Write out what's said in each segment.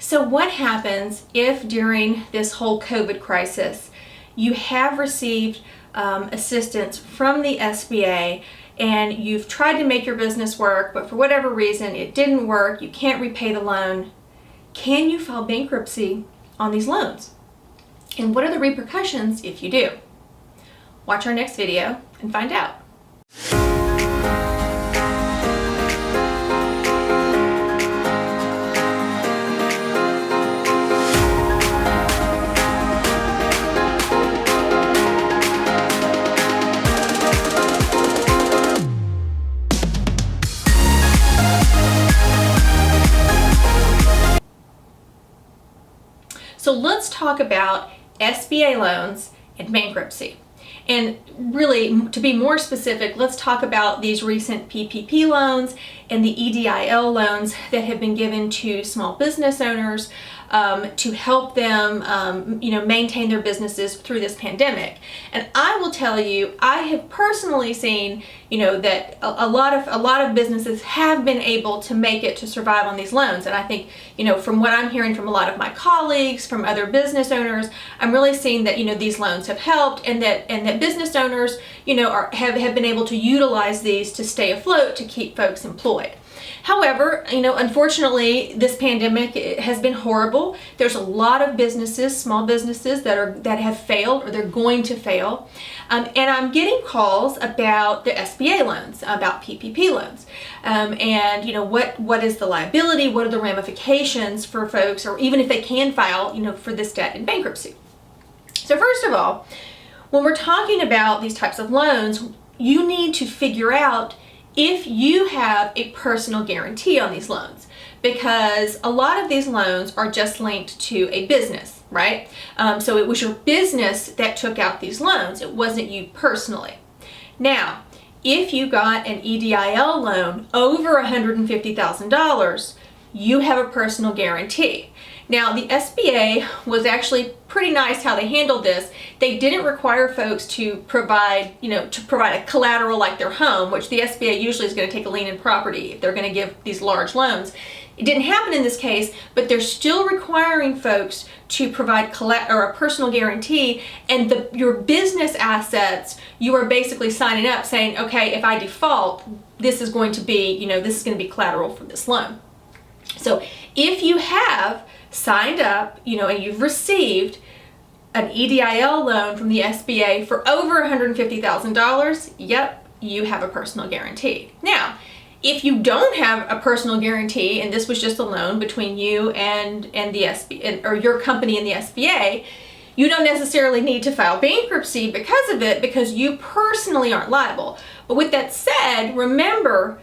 So what happens if during this whole COVID crisis you have received assistance from the SBA and you've tried to make your business work, but for whatever reason it didn't work, you can't repay the loan? Can you file bankruptcy on these loans? And what are the repercussions if you do? Watch our next video and find out. So let's talk about SBA loans and bankruptcy. And really, to be more specific, let's talk about these recent PPP loans and the EDIL loans that have been given to small business owners to help them, maintain their businesses through this pandemic. And I will tell you, I have personally seen, that a lot of businesses have been able to make it to survive on these loans. And I think, from what I'm hearing from a lot of my colleagues, from other business owners, I'm really seeing that, these loans have helped, and that business owners, have been able to utilize these to stay afloat, to keep folks employed. However, unfortunately, this pandemic has been horrible. There's a lot of businesses, small businesses that have failed, or they're going to fail. And I'm getting calls about the SBA loans, about PPP loans. What is the liability? What are the ramifications for folks, or even if they can file, for this debt in bankruptcy? So first of all, when we're talking about these types of loans, you need to figure out if you have a personal guarantee on these loans, because a lot of these loans are just linked to a business, right? So it was your business that took out these loans. It wasn't you personally. Now, if you got an EDIL loan over $150,000, you have a personal guarantee. Now, the SBA was actually pretty nice how they handled this. They didn't require folks to provide a collateral like their home, which the SBA usually is going to take a lien in property if they're going to give these large loans. It didn't happen in this case, but they're still requiring folks to provide a personal guarantee, and your business assets, you are basically signing up saying, okay, if I default, this is going to be, collateral for this loan. So if you have signed up, and you've received an EDIL loan from the SBA for over $150,000, yep, you have a personal guarantee. Now, if you don't have a personal guarantee, and this was just a loan between you and the SBA, or your company and the SBA, you don't necessarily need to file bankruptcy because of it, because you personally aren't liable. But with that said, remember,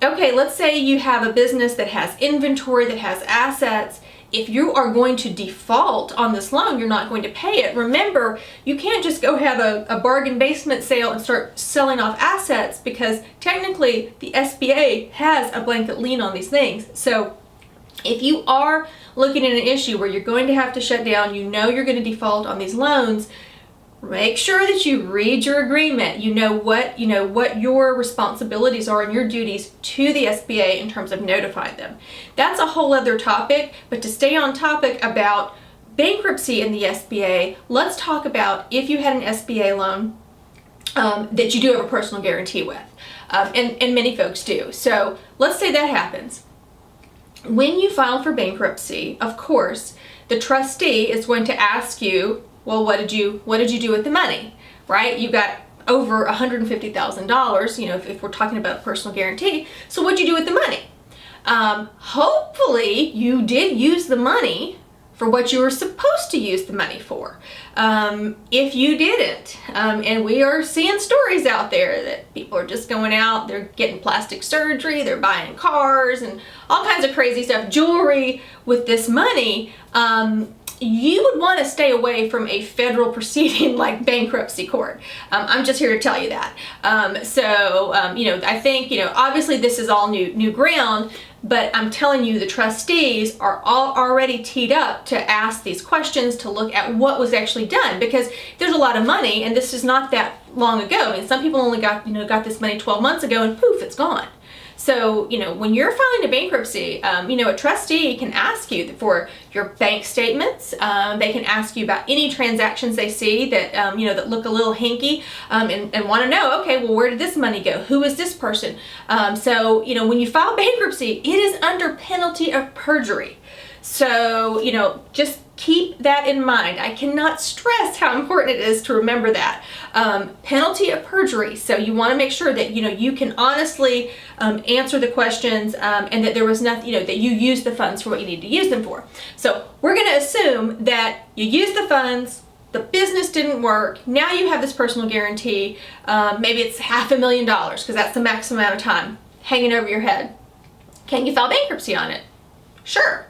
okay, let's say you have a business that has inventory, that has assets. If you are going to default on this loan, you're not going to pay it. Remember, you can't just go have a bargain basement sale and start selling off assets, because technically the SBA has a blanket lien on these things. So if you are looking at an issue where you're going to have to shut down, you're going to default on these loans, make sure that you read your agreement. You know what your responsibilities are and your duties to the SBA in terms of notifying them. That's a whole other topic, but to stay on topic about bankruptcy in the SBA, let's talk about if you had an SBA loan that you do have a personal guarantee with, and many folks do. So let's say that happens. When you file for bankruptcy, of course, the trustee is going to ask you, well, what did you do with the money, right? You got over $150,000, if we're talking about a personal guarantee. So what'd you do with the money? Hopefully you did use the money for what you were supposed to use the money for. If you didn't, and we are seeing stories out there that people are just going out, they're getting plastic surgery, they're buying cars and all kinds of crazy stuff, jewelry with this money, you would want to stay away from a federal proceeding like bankruptcy court. I'm just here to tell you that. I think, obviously this is all new ground, but I'm telling you, the trustees are all already teed up to ask these questions, to look at what was actually done, because there's a lot of money, and this is not that long ago. I mean, some people only got this money 12 months ago, and poof, it's gone. So, when you're filing a bankruptcy, a trustee can ask you for your bank statements. They can ask you about any transactions they see that, that look a little hinky, and want to know, okay, well, where did this money go? Who is this person? So, when you file bankruptcy, it is under penalty of perjury. So, just keep that in mind. I cannot stress how important it is to remember that. Penalty of perjury. So you want to make sure that, you can honestly answer the questions, and that there was nothing, that you used the funds for what you need to use them for. So we're going to assume that you used the funds, the business didn't work, now you have this personal guarantee, maybe it's $500,000, because that's the maximum amount of time hanging over your head. Can you file bankruptcy on it? Sure.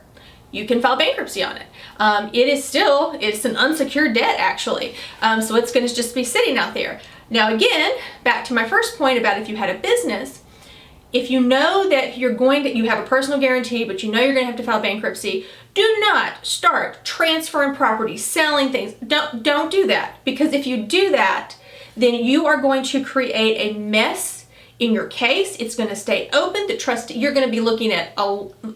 You can file bankruptcy on it. It's an unsecured debt, actually. So it's going to just be sitting out there. Now, again, back to my first point about if you had a business, if you know that you have a personal guarantee, but you know you're going to have to file bankruptcy, do not start transferring property, selling things. Don't do that, because if you do that, then you are going to create a mess in your case. It's going to stay open. You're going to be looking at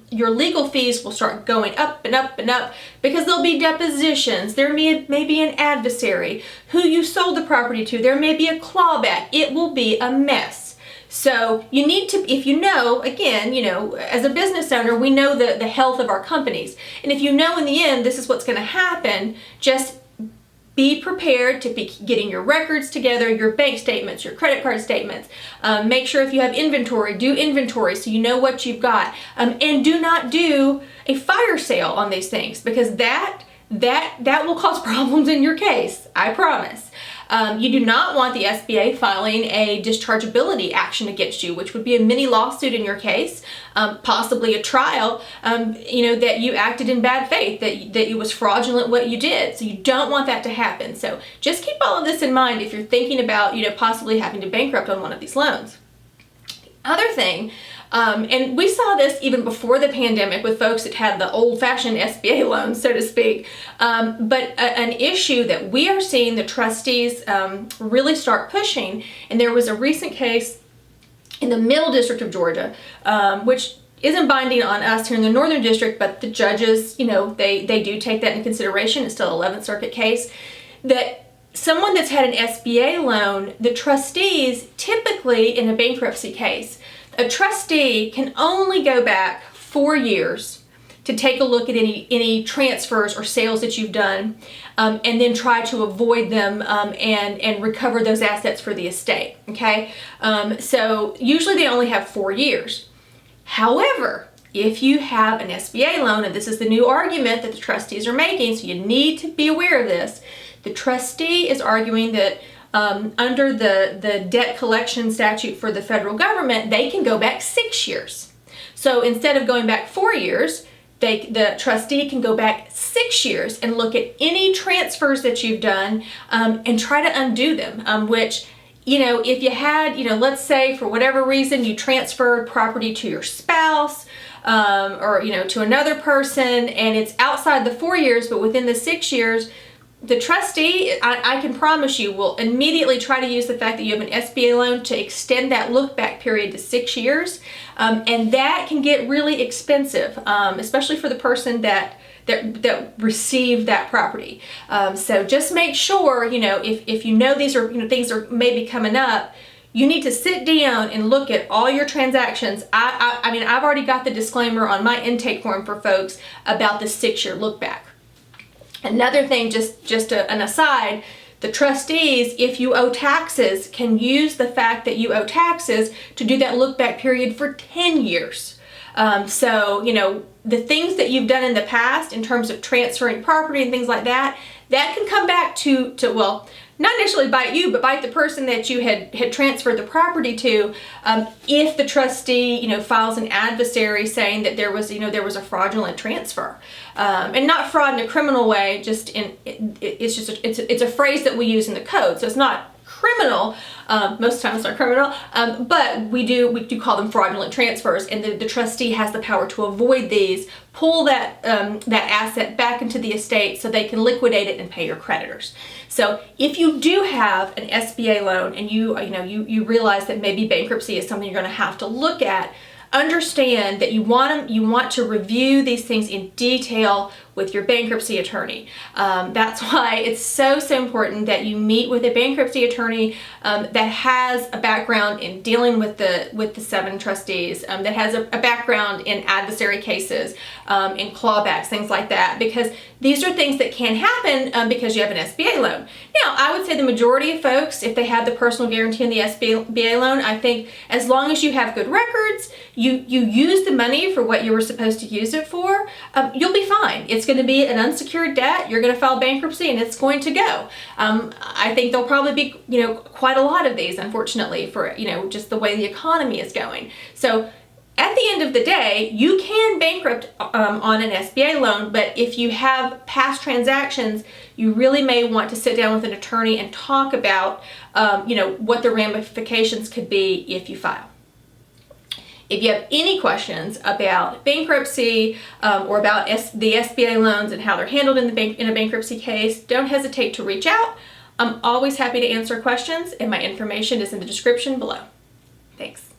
your legal fees will start going up and up and up, because there'll be depositions. There may be an adversary who you sold the property to. There may be a clawback. It will be a mess. So you need to, if again, as a business owner, we know the health of our companies. And if in the end, this is what's going to happen, just be prepared to be getting your records together, your bank statements, your credit card statements. Make sure if you have inventory, do inventory so you know what you've got. And do not do a fire sale on these things, because that will cause problems in your case, I promise. You do not want the SBA filing a dischargeability action against you, which would be a mini lawsuit in your case, possibly a trial, that you acted in bad faith, that it was fraudulent what you did. So you don't want that to happen. So just keep all of this in mind if you're thinking about, possibly having to bankrupt on one of these loans. The other thing, and we saw this even before the pandemic with folks that had the old-fashioned SBA loans, so to speak, but an issue that we are seeing the trustees really start pushing, and there was a recent case in the Middle District of Georgia, which isn't binding on us here in the Northern District, but the judges, they do take that into consideration. It's still an 11th Circuit case, that someone that's had an SBA loan, the trustees typically in a bankruptcy case, a trustee can only go back 4 years to take a look at any transfers or sales that you've done, and then try to avoid them, and recover those assets for the estate. Okay, so usually they only have 4 years. However, if you have an SBA loan, and this is the new argument that the trustees are making, so you need to be aware of this, the trustee is arguing that under the debt collection statute for the federal government, they can go back 6 years. So instead of going back 4 years, the trustee can go back 6 years and look at any transfers that you've done, and try to undo them, which, if you had, let's say for whatever reason you transferred property to your spouse, or, to another person, and it's outside the 4 years, but within the 6 years, the trustee, I can promise you, will immediately try to use the fact that you have an SBA loan to extend that look-back period to 6 years, and that can get really expensive, especially for the person that received that property. So just make sure, if these are things are maybe coming up, you need to sit down and look at all your transactions. I mean, I've already got the disclaimer on my intake form for folks about the 6-year look-back. Another thing, just an aside, the trustees, if you owe taxes, can use the fact that you owe taxes to do that look-back period for 10 years. So, the things that you've done in the past in terms of transferring property and things like that, that can come back to well, not necessarily bite you, but bite the person that you had transferred the property to, if the trustee, files an adversary saying that there was a fraudulent transfer, and not fraud in a criminal way. It's a phrase that we use in the code, so it's not criminal. Most times they're criminal, but we do call them fraudulent transfers, and the trustee has the power to avoid these, pull that asset back into the estate so they can liquidate it and pay your creditors. So if you do have an SBA loan and you realize that maybe bankruptcy is something you're going to have to look at, understand that you want to review these things in detail with your bankruptcy attorney. That's why it's so important that you meet with a bankruptcy attorney that has a background in dealing with the 7 trustees, that has a background in adversary cases, in clawbacks, things like that, because these are things that can happen because you have an SBA loan. Now, I would say the majority of folks, if they have the personal guarantee in the SBA loan, I think as long as you have good records, you use the money for what you were supposed to use it for, you'll be fine. It's going to be an unsecured debt. You're going to file bankruptcy and it's going to go. I think there'll probably be, quite a lot of these, unfortunately, for, just the way the economy is going. So at the end of the day, you can bankrupt on an SBA loan, but if you have past transactions, you really may want to sit down with an attorney and talk about, what the ramifications could be if you file. If you have any questions about bankruptcy or about the SBA loans and how they're handled in a bankruptcy case, don't hesitate to reach out. I'm always happy to answer questions, and my information is in the description below. Thanks.